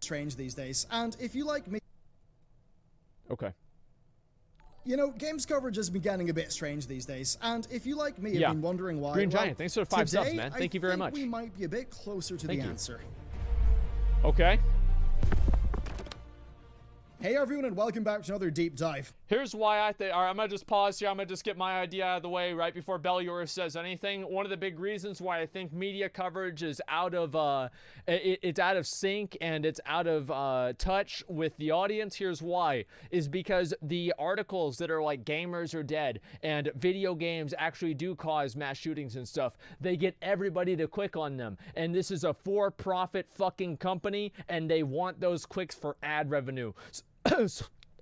strange these days, and if you like me... Okay. You know, games coverage has been getting a bit strange these days, and if you like me have been wondering why... Green Giant, thanks for the 5 subs, man. Thank you very much. we might be a bit closer to the answer. Okay. Hey everyone, and welcome back to another deep dive. Here's why I think, alright, I'm gonna just pause here. I'm gonna just get my idea out of the way right before Bellior says anything. One of the big reasons why I think media coverage is out of, it's out of sync and it's out of touch with the audience. Here's why, is because the articles that are like gamers are dead and video games actually do cause mass shootings and stuff, they get everybody to click on them. And this is a for-profit fucking company and they want those clicks for ad revenue.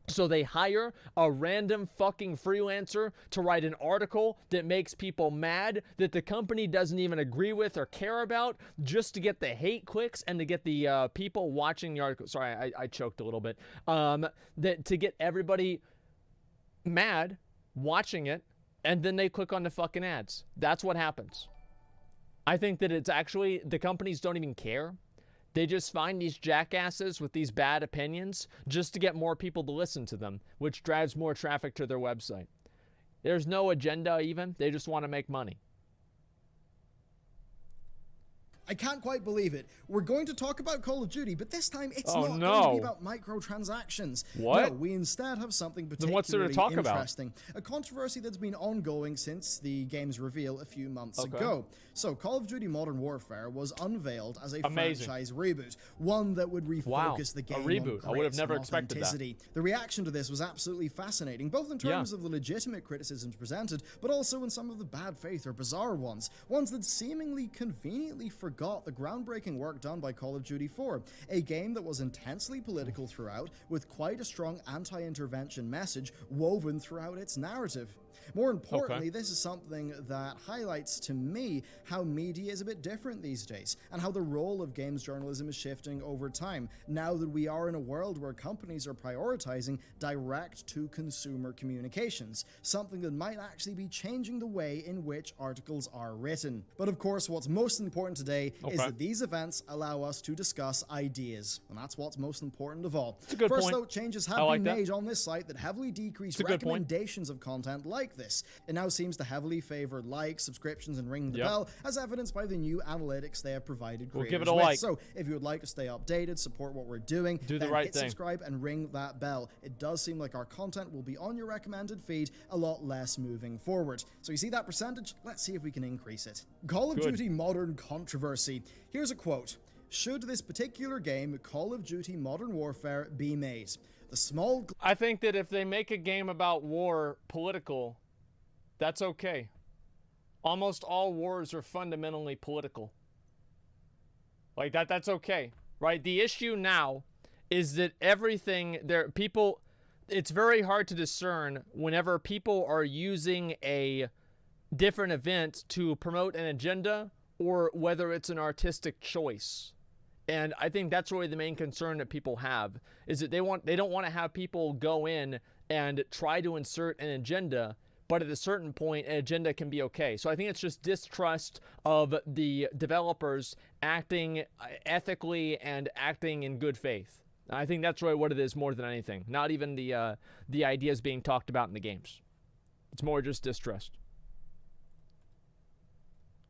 So they hire a random fucking freelancer to write an article that makes people mad that the company doesn't even agree with or care about, just to get the hate clicks and to get the people watching the article. Sorry, I choked a little bit. To get everybody mad watching it, and then they click on the fucking ads. That's what happens. I think that it's actually, the companies don't even care. They just find these jackasses with these bad opinions just to get more people to listen to them, which drives more traffic to their website. There's no agenda even. They just want to make money. I can't quite believe it. We're going to talk about Call of Duty, but this time it's not going to be about microtransactions. What? No, we instead have something Then what's there to talk interesting. A controversy that's been ongoing since the game's reveal a few months ago. So, Call of Duty Modern Warfare was unveiled as a franchise reboot, one that would refocus the game on reboot. I would have never expected that. The reaction to this was absolutely fascinating, both in terms of the legitimate criticisms presented, but also in some of the bad faith or bizarre ones that seemingly conveniently forgot the groundbreaking work done by Call of Duty 4, a game that was intensely political throughout, with quite a strong anti-intervention message woven throughout its narrative. More importantly, this is something that highlights to me how media is a bit different these days, and how the role of games journalism is shifting over time, now that we are in a world where companies are prioritizing direct-to-consumer communications, something that might actually be changing the way in which articles are written. But of course, what's most important today is that these events allow us to discuss ideas, and that's what's most important of all. First, though, changes have been made on this site that heavily decrease recommendations of content like this. It now seems to heavily favor likes, subscriptions, and ring the bell, as evidenced by the new analytics they have provided creators give it a like. So, if you would like to stay updated, support what we're doing, do the right thing. Subscribe and ring that bell. It does seem like our content will be on your recommended feed a lot less moving forward. So you see that percentage? Let's see if we can increase it. Call of Duty Modern controversy. Here's a quote. Should this particular game, Call of Duty Modern Warfare, be made? I think that if they make a game about war political, that's okay. Almost all wars are fundamentally political. Like that's okay, right? The issue now is that it's very hard to discern whenever people are using a different event to promote an agenda or whether it's an artistic choice. And I think that's really the main concern that people have, is that they don't want to have people go in and try to insert an agenda, but at a certain point, an agenda can be okay. So I think it's just distrust of the developers acting ethically and acting in good faith. I think that's really what it is more than anything. Not even the ideas being talked about in the games. It's more just distrust.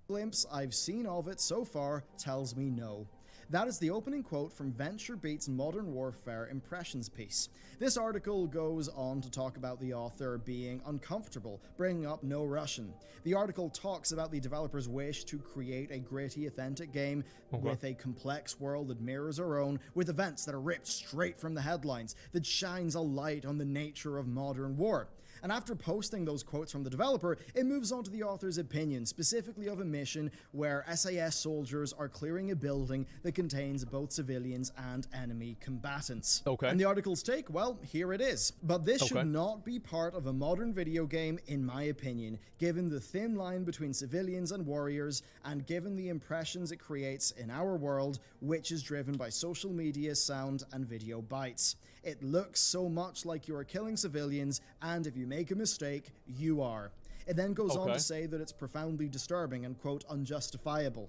Glimpse I've seen of it so far tells me no. That is the opening quote from VentureBeat's Modern Warfare Impressions piece. This article goes on to talk about the author being uncomfortable, bringing up no Russian. The article talks about the developer's wish to create a gritty, authentic game with a complex world that mirrors our own, with events that are ripped straight from the headlines, that shines a light on the nature of modern war. And after posting those quotes from the developer, it moves on to the author's opinion, specifically of a mission where SAS soldiers are clearing a building that contains both civilians and enemy combatants. And the article's take, well, here it is. But this should not be part of a modern video game, in my opinion, given the thin line between civilians and warriors, and given the impressions it creates in our world, which is driven by social media, sound, and video bites. It looks so much like you are killing civilians, and if you make a mistake, you are. It then goes on to say that it's profoundly disturbing and, quote, unjustifiable.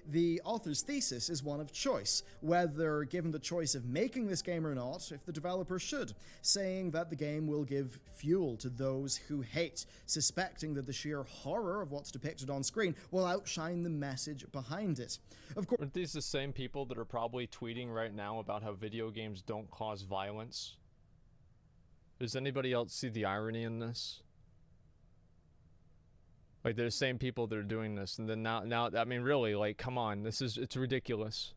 The author's thesis is one of choice, whether given the choice of making this game or not, if the developer should, saying that the game will give fuel to those who hate, suspecting that the sheer horror of what's depicted on screen will outshine the message behind it. Of course, aren't these the same people that are probably tweeting right now about how video games don't cause violence? Does anybody else see the irony in this? Like, they're the same people that are doing this, and then now, I mean, really, like, come on, it's ridiculous.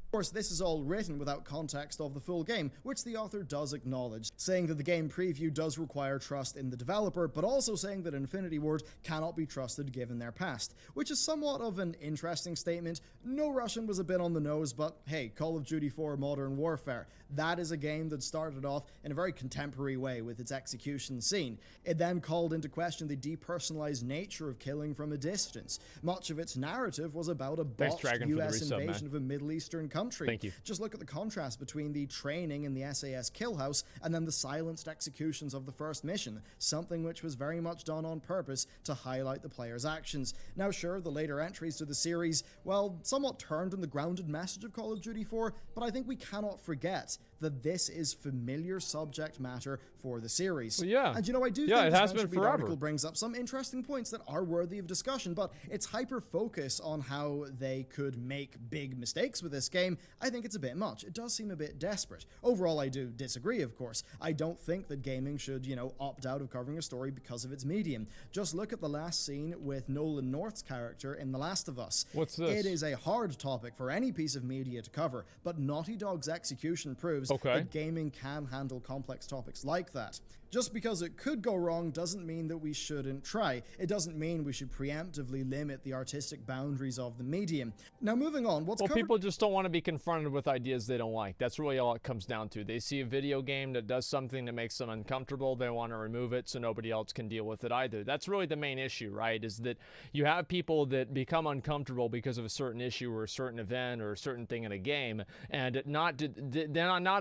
Of course, this is all written without context of the full game, which the author does acknowledge, saying that the game preview does require trust in the developer, but also saying that Infinity Ward cannot be trusted given their past, which is somewhat of an interesting statement. No Russian was a bit on the nose, but hey, Call of Duty 4 Modern Warfare. That is a game that started off in a very contemporary way with its execution scene. It then called into question the depersonalized nature of killing from a distance. Much of its narrative was about a botched US invasion of a Middle Eastern country. Thank you. Just look at the contrast between the training in the SAS kill house and then the silenced executions of the first mission, something which was very much done on purpose to highlight the player's actions. Now sure, the later entries to the series, well, somewhat turned on the grounded message of Call of Duty 4, but I think we cannot forget that this is familiar subject matter for the series. Well, yeah. And you know, I do think this it has been forever. Article brings up some interesting points that are worthy of discussion, but its hyper-focus on how they could make big mistakes with this game, I think it's a bit much. It does seem a bit desperate. Overall, I do disagree, of course. I don't think that gaming should, you know, opt out of covering a story because of its medium. Just look at the last scene with Nolan North's character in The Last of Us. What's this? It is a hard topic for any piece of media to cover, but Naughty Dog's execution proves that gaming can handle complex topics like that. Just because it could go wrong doesn't mean that we shouldn't try. It doesn't mean we should preemptively limit the artistic boundaries of the medium. Now moving on, people just don't want to be confronted with ideas they don't like. That's really all it comes down to. They see a video game that does something that makes them uncomfortable, they want to remove it so nobody else can deal with it either. That's really the main issue, right? Is that you have people that become uncomfortable because of a certain issue or a certain event or a certain thing in a game, and not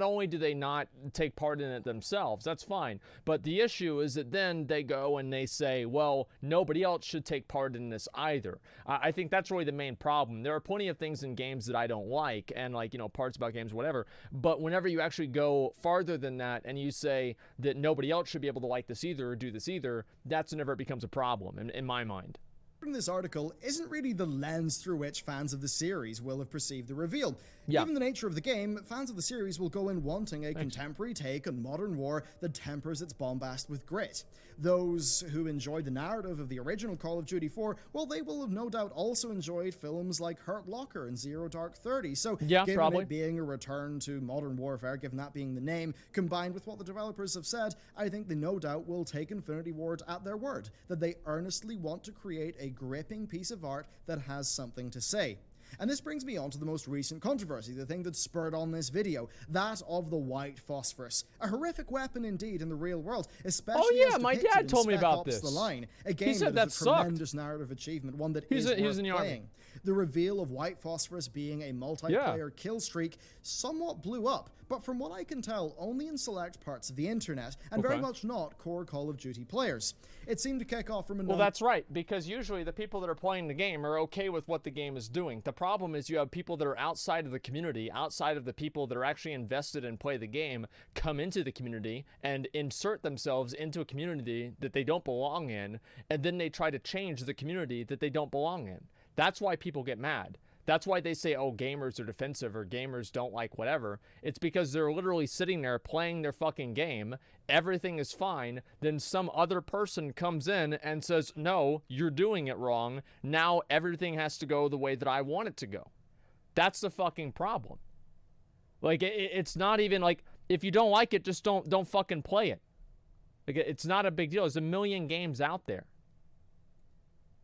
only do they not take part in it themselves, that's fine, but the issue is that then they go and they say, well, nobody else should take part in this either. I think that's really the main problem. There are plenty of things in games that I don't like, and like, you know, parts about games, whatever, but whenever you actually go farther than that and you say that nobody else should be able to like this either or do this either, that's whenever it becomes a problem in my mind. This article isn't really the lens through which fans of the series will have perceived the reveal. Given the nature of the game, fans of the series will go in wanting a contemporary take on modern war that tempers its bombast with grit. Those who enjoyed the narrative of the original Call of Duty 4, well, they will have no doubt also enjoyed films like Hurt Locker and Zero Dark 30. So given it being a return to modern warfare, given that being the name, combined with what the developers have said, I think they no doubt will take Infinity Ward at their word, that they earnestly want to create a gripping piece of art that has something to say. And this brings me on to the most recent controversy, the thing that spurred on this video, that of the white phosphorus. A horrific weapon indeed in the real world, especially as my dad told me about this. The Line, a game that is a tremendous narrative achievement, one that is worth playing. The reveal of white phosphorus being a multiplayer kill streak somewhat blew up, but from what I can tell, only in select parts of the internet, and very much not core Call of Duty players. It seemed to kick off from a... Well, that's right, because usually the people that are playing the game are okay with what the game is doing. The problem is you have people that are outside of the community, outside of the people that are actually invested and play the game, come into the community and insert themselves into a community that they don't belong in, and then they try to change the community that they don't belong in. That's why people get mad. That's why they say, oh, gamers are defensive or gamers don't like whatever. It's because they're literally sitting there playing their fucking game. Everything is fine. Then some other person comes in and says, no, you're doing it wrong. Now everything has to go the way that I want it to go. That's the fucking problem. Like, it's not even like, if you don't like it, just don't fucking play it. Like, it's not a big deal. There's a million games out there.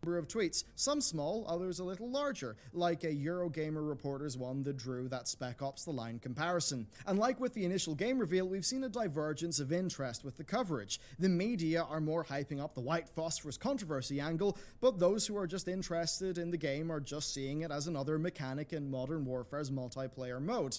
Of tweets, some small, others a little larger, like a Eurogamer Reporters one that drew that Spec Ops: The Line comparison. And like with the initial game reveal, we've seen a divergence of interest with the coverage. The media are more hyping up the white phosphorus controversy angle, but those who are just interested in the game are just seeing it as another mechanic in Modern Warfare's multiplayer mode.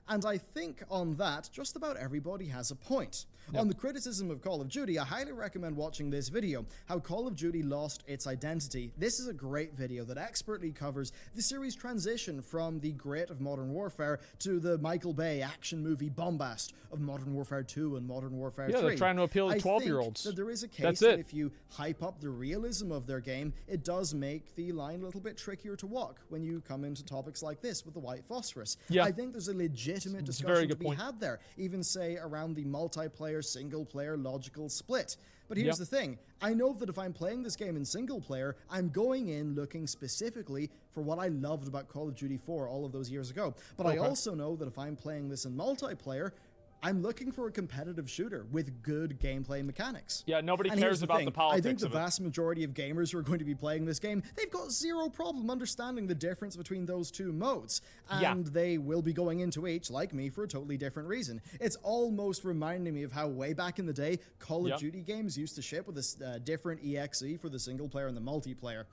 And I think on that, just about everybody has a point. Yep. On the criticism of Call of Duty, I highly recommend watching this video, How Call of Duty Lost Its Identity. This is a great video that expertly covers the series' transition from the great of Modern Warfare to the Michael Bay action movie bombast of Modern Warfare 2 and Modern Warfare 3. Yeah, they're trying to appeal to 12-year-olds. That there is a case that if you hype up the realism of their game, it does make the line a little bit trickier to walk when you come into topics like this with the white phosphorus. Yeah. I think there's a legitimate discussion to be had there, even say around the multiplayer, single-player logical split. But here's the thing. I know that if I'm playing this game in single player, I'm going in looking specifically for what I loved about Call of Duty 4 all of those years ago. But I also know that if I'm playing this in multiplayer, I'm looking for a competitive shooter with good gameplay mechanics. Yeah, nobody cares about the politics. I think the vast majority of gamers who are going to be playing this game, they've got zero problem understanding the difference between those two modes. And they will be going into each, like me, for a totally different reason. It's almost reminding me of how way back in the day, Call of Duty games used to ship with a different EXE for the single player and the multiplayer.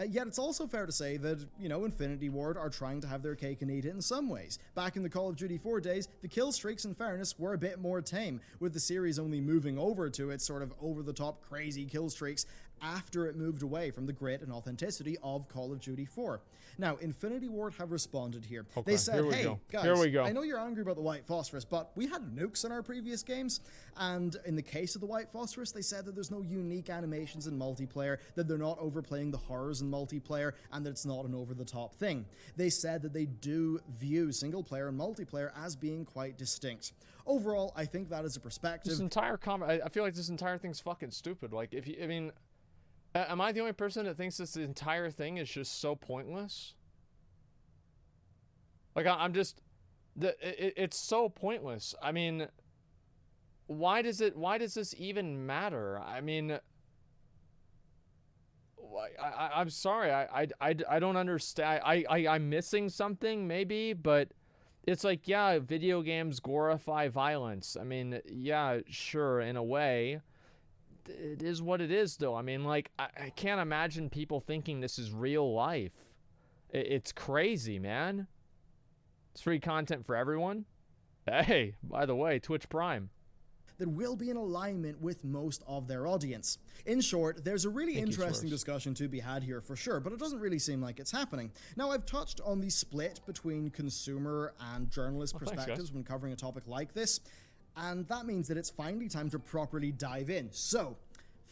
Yet it's also fair to say that, you know, Infinity Ward are trying to have their cake and eat it in some ways. Back in the Call of Duty 4 days, the kill streaks, in fairness, were a bit more tame, with the series only moving over to its sort of over-the-top crazy kill streaks after it moved away from the grit and authenticity of Call of Duty 4. Now, Infinity Ward have responded here. They said, hey, guys, I know you're angry about the white phosphorus, but we had nukes in our previous games, and in the case of the white phosphorus, they said that there's no unique animations in multiplayer, that they're not overplaying the horrors in multiplayer, and that it's not an over-the-top thing. They said that they do view single-player and multiplayer as being quite distinct. Overall, I think that is a perspective. This entire I feel like this entire thing's fucking stupid. Like, if you, I mean... Am I the only person that thinks this entire thing is just so pointless? Like, I'm just... It's so pointless. I mean, why does this even matter? I mean... I'm sorry, I don't understand. I'm missing something, maybe, but it's like, yeah, video games glorify violence. I mean, yeah, sure, in a way. It is what it is, though. I mean, like, I can't imagine people thinking this is real life. It's crazy, man. It's free content for everyone. Hey, by the way, Twitch Prime. That will be in alignment with most of their audience. In short, there's a really interesting discussion to be had here for sure, but it doesn't really seem like it's happening. Now, I've touched on the split between consumer and journalist perspectives when covering a topic like this. And that means that it's finally time to properly dive in. So,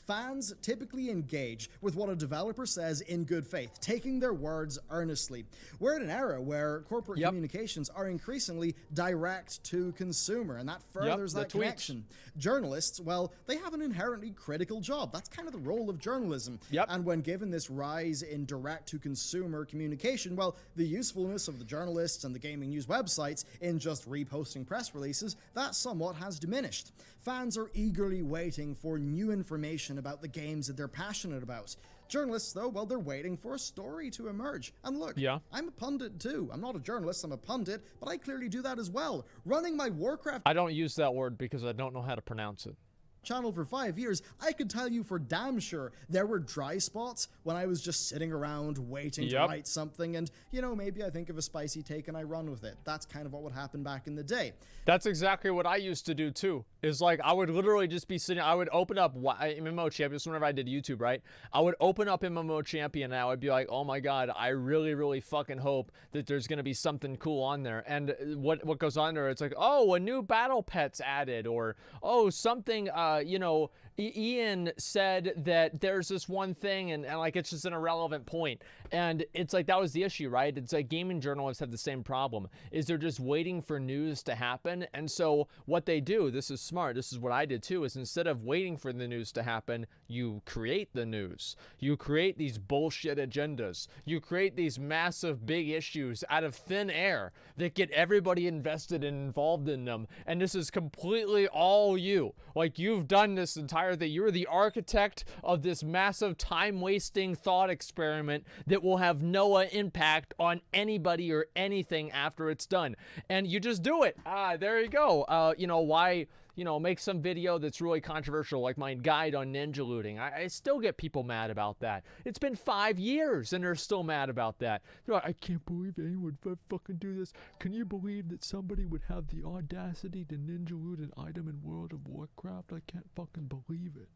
fans typically engage with what a developer says in good faith, taking their words earnestly. We're in an era where corporate communications are increasingly direct to consumer, and that furthers that connection. Journalists, well, they have an inherently critical job. That's kind of the role of journalism. And when given this rise in direct-to-consumer communication, well, the usefulness of the journalists and the gaming news websites in just reposting press releases, that somewhat has diminished. Fans are eagerly waiting for new information about the games that they're passionate about. Journalists, though, well, they're waiting for a story to emerge. And look, I'm a pundit too. I'm not a journalist, I'm a pundit, but I clearly do that as well. Running my Warcraft... I don't use that word because I don't know how to pronounce it. Channel for 5 years, I could tell you for damn sure there were dry spots when I was just sitting around waiting to write something, and, you know, maybe I think of a spicy take and I run with it. That's kind of what would happen back in the day. That's exactly what I used to do too. Is like, I would literally just be sitting, I would open up MMO Champions whenever I did YouTube, right? I would open up MMO Champion and I would be like, oh my god, I really, really fucking hope that there's gonna be something cool on there. And what goes on there, it's like, oh, a new battle pet's added, or, oh, something, you know, Ian said that there's this one thing, and like, it's just an irrelevant point. And it's like, that was the issue, right? It's like gaming journalists have the same problem, is they're just waiting for news to happen. And so what they do, this is smart, this is what I did too, is instead of waiting for the news to happen, you create the news. You create these bullshit agendas. You create these massive big issues out of thin air that get everybody invested and involved in them. And this is completely all you. Like, you've done this entire thing. You're the architect of this massive time-wasting thought experiment that it will have no impact on anybody or anything after it's done. And you just do it. There you go. You know, why, you know, make some video that's really controversial, like my guide on ninja looting. I still get people mad about that. It's been 5 years and they're still mad about that. They're like, I can't believe anyone would fucking do this. Can you believe that somebody would have the audacity to ninja loot an item in World of Warcraft? I can't fucking believe it.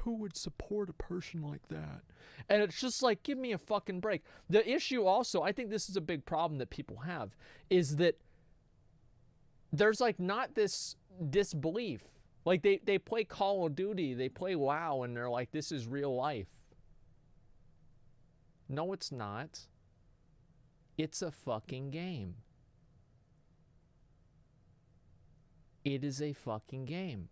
Who would support a person like that? And it's just like, give me a fucking break. The issue also, I think this is a big problem that people have, is that there's like not this disbelief. Like they play Call of Duty, they play WoW, and they're like, this is real life. No, it's not. It's a fucking game. It is a fucking game.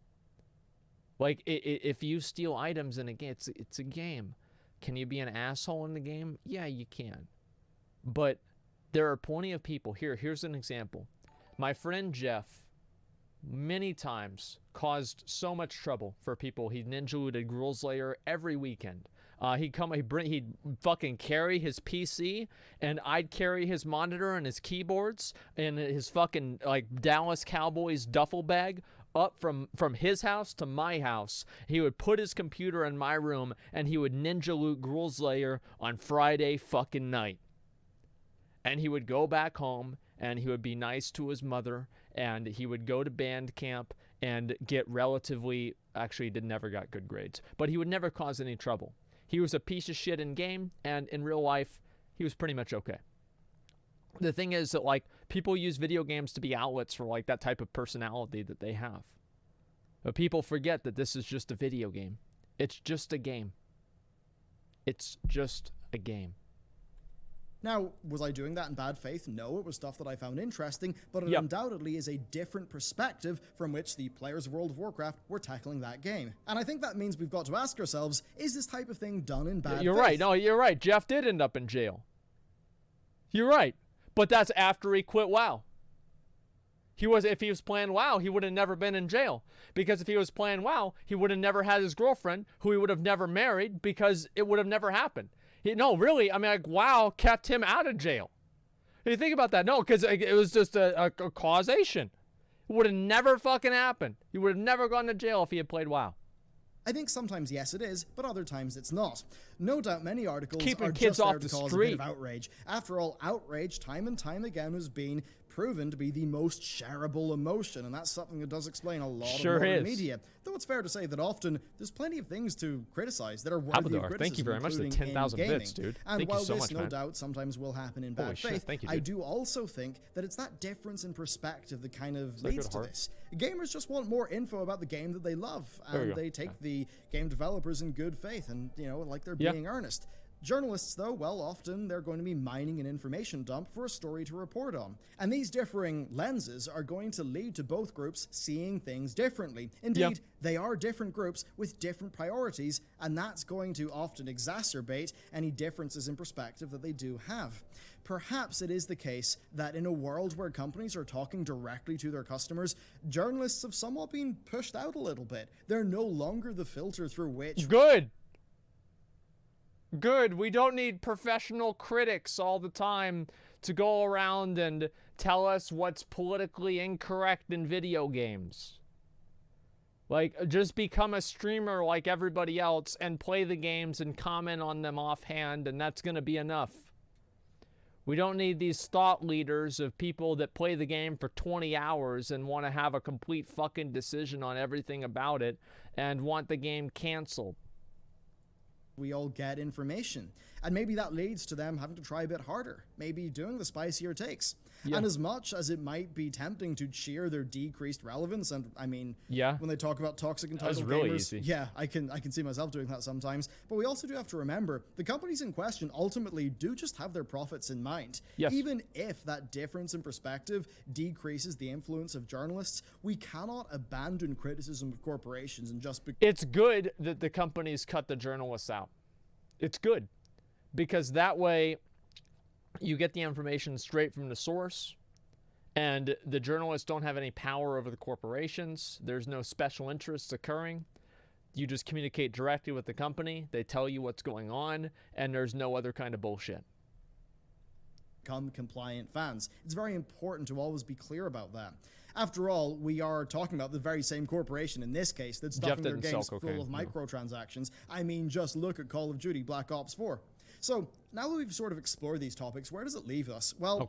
Like, if you steal items in a game, it's a game. Can you be an asshole in the game? Yeah, you can. But there are plenty of people. Here's an example. My friend Jeff, many times, caused so much trouble for people. He ninja looted Gruul's Lair every weekend. He'd fucking carry his PC, and I'd carry his monitor and his keyboards and his fucking, like, Dallas Cowboys duffel bag up from his house to my house. He would put his computer in my room, and he would ninja loot Gruul's Lair on Friday fucking night. And he would go back home, and he would be nice to his mother, and he would go to band camp and get relatively, actually, he never got good grades, but he would never cause any trouble. He was a piece of shit in game, and in real life, he was pretty much okay. The thing is that, like, people use video games to be outlets for, like, that type of personality that they have. But people forget that this is just a video game. It's just a game. It's just a game. Now, was I doing that in bad faith? No, it was stuff that I found interesting, but it undoubtedly is a different perspective from which the players of World of Warcraft were tackling that game. And I think that means we've got to ask ourselves, is this type of thing done in bad faith? You're right. No, you're right. Jeff did end up in jail. You're right. But that's after he quit WoW. If he was playing WoW, he would have never been in jail. Because if he was playing WoW, he would have never had his girlfriend, who he would have never married, because it would have never happened. No, really, I mean, like, WoW kept him out of jail. If you think about that, no, because it was just a causation. It would have never fucking happened. He would have never gone to jail if he had played WoW. I think sometimes, yes, it is, but other times it's not. No doubt many articles Keeping are kids just there off to the cause street. a bit of outrage. After all, outrage, time and time again, has been proven to be the most shareable emotion, and that's something that does explain a lot of modern media. Though it's fair to say that often there's plenty of things to criticize that are worthy of criticism. Thank you very much for the 10,000 bits, dude. And thank while you so this, much, no man. doubt, sometimes will happen in bad faith, Thank you, I dude. do also think that it's that difference in perspective that kind of leads to this. Gamers just want more info about the game that they love, and they take the game developers in good faith, and, you know, like they're being earnest. Journalists, though, well, often they're going to be mining an information dump for a story to report on. And these differing lenses are going to lead to both groups seeing things differently. Indeed, they are different groups with different priorities, and that's going to often exacerbate any differences in perspective that they do have. Perhaps it is the case that in a world where companies are talking directly to their customers, journalists have somewhat been pushed out a little bit. They're no longer the filter through which... Good. We don't need professional critics all the time to go around and tell us what's politically incorrect in video games. Like, just become a streamer like everybody else and play the games and comment on them offhand, and that's going to be enough. We don't need these thought leaders of people that play the game for 20 hours and want to have a complete fucking decision on everything about it and want the game canceled. We all get information, and maybe that leads to them having to try a bit harder, maybe doing the spicier takes. And as much as it might be tempting to cheer their decreased relevance, and I mean, when they talk about toxic entitled gamers, I can see myself doing that sometimes, but we also do have to remember the companies in question ultimately do just have their profits in mind. Even if that difference in perspective decreases the influence of journalists, we cannot abandon criticism of corporations and just... It's good that the companies cut the journalists out. It's good, because that way you get the information straight from the source, and the journalists don't have any power over the corporations. There's no special interests occurring. You just communicate directly with the company. They tell you what's going on, and there's no other kind of bullshit. Become compliant fans. It's very important to always be clear about that. After all, we are talking about the very same corporation in this case that's stuffing their games full of microtransactions. I mean, just look at Call of Duty Black Ops 4. So, now that we've sort of explored these topics, where does it leave us? Well,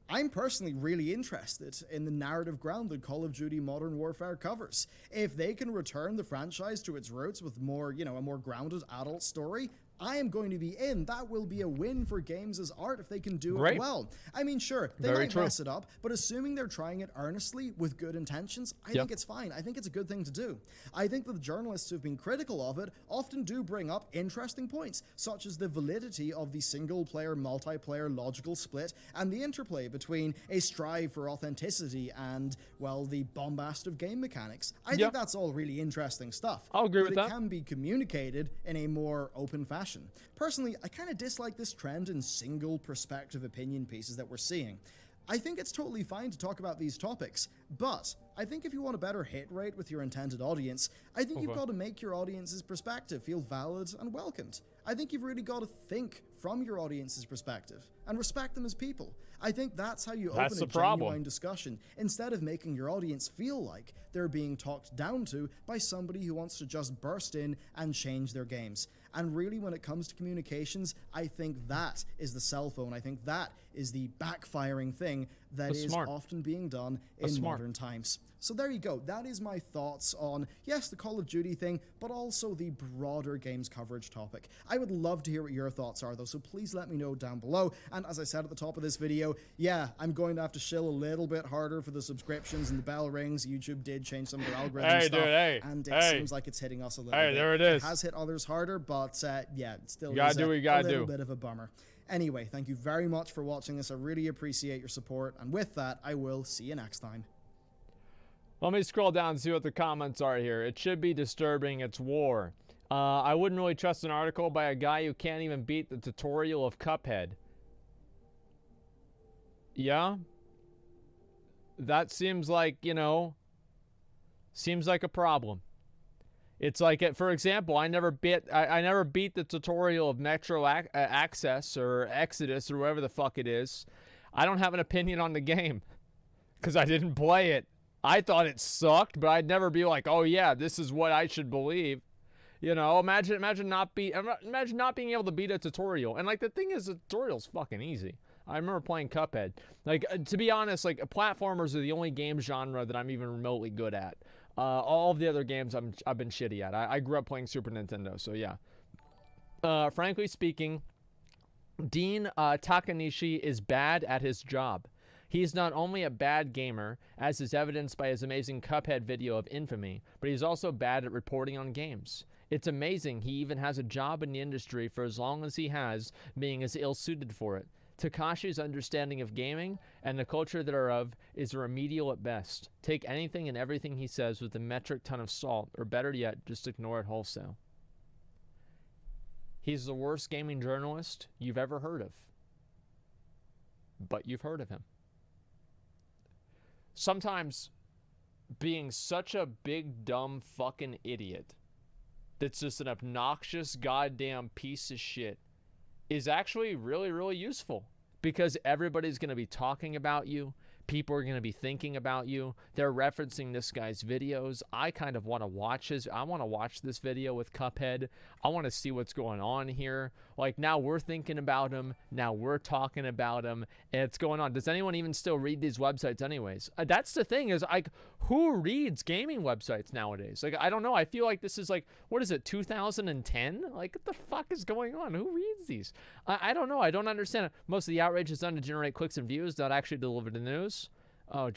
I'm personally really interested in the narrative ground that Call of Duty Modern Warfare covers. If they can return the franchise to its roots with more, a more grounded adult story, I am going to be in. That will be a win for games as art if they can do it well. I mean, sure, they might mess it up, but assuming they're trying it earnestly with good intentions, I think it's fine. I think it's a good thing to do. I think that the journalists who've been critical of it often do bring up interesting points, such as the validity of the single-player, multiplayer logical split and the interplay between a strive for authenticity and, well, the bombast of game mechanics. I think that's all really interesting stuff. I'll agree with that. But it can be communicated in a more open fashion. Personally, I kind of dislike this trend in single perspective opinion pieces that we're seeing. I think it's totally fine to talk about these topics, but I think if you want a better hit rate with your intended audience, I think you've got to make your audience's perspective feel valid and welcomed. I think you've really got to think from your audience's perspective and respect them as people. I think that's how you open a genuine discussion, instead of making your audience feel like they're being talked down to by somebody who wants to just burst in and change their games. And really, when it comes to communications, I think that is the cell phone. I think that is the backfiring thing that is often being done in modern times. So there you go. That is my thoughts on, yes, the Call of Duty thing, but also the broader games coverage topic. I would love to hear what your thoughts are, though, so please let me know down below. And as I said at the top of this video, yeah, I'm going to have to shill a little bit harder for the subscriptions and the bell rings. YouTube did change some of their algorithm stuff, and it seems like it's hitting us a little bit. There it is. It has hit others harder, but yeah, it still is a little bit of a bummer. Anyway, thank you very much for watching this. I really appreciate your support, and with that, I will see you next time. Let me scroll down and see what the comments are here. It should be disturbing. It's war. I wouldn't really trust an article by a guy who can't even beat the tutorial of Cuphead. Yeah? That seems like, seems like a problem. It's like, for example, I never beat the tutorial of Metro Access or Exodus or whatever the fuck it is. I don't have an opinion on the game because I didn't play it. I thought it sucked, but I'd never be like, oh yeah, this is what I should believe. Imagine not being able to beat a tutorial. And like the thing is, the tutorial's fucking easy. I remember playing Cuphead. Like, to be honest, like platformers are the only game genre that I'm even remotely good at. All of the other games I've been shitty at. I grew up playing Super Nintendo, so yeah. Frankly speaking, Dean Takanishi is bad at his job. He's not only a bad gamer, as is evidenced by his amazing Cuphead video of infamy, but he's also bad at reporting on games. It's amazing he even has a job in the industry for as long as he has, being as ill-suited for it. Takashi's understanding of gaming and the culture thereof is remedial at best. Take anything and everything he says with a metric ton of salt, or better yet, just ignore it wholesale. He's the worst gaming journalist you've ever heard of. But you've heard of him. Sometimes being such a big, dumb fucking idiot that's just an obnoxious goddamn piece of shit is actually really, really useful, because everybody's going to be talking about you. People are going to be thinking about you. They're referencing this guy's videos. I kind of want to watch I want to watch this video with Cuphead. I want to see what's going on here. Like, now we're thinking about him. Now we're talking about him. And it's going on. Does anyone even still read these websites anyways? That's the thing, is like, who reads gaming websites nowadays? Like, I don't know. I feel like this is like, what is it, 2010? Like, what the fuck is going on? Who reads these? I don't know. I don't understand it. Most of the outrage is done to generate clicks and views, not actually deliver the news. Oh,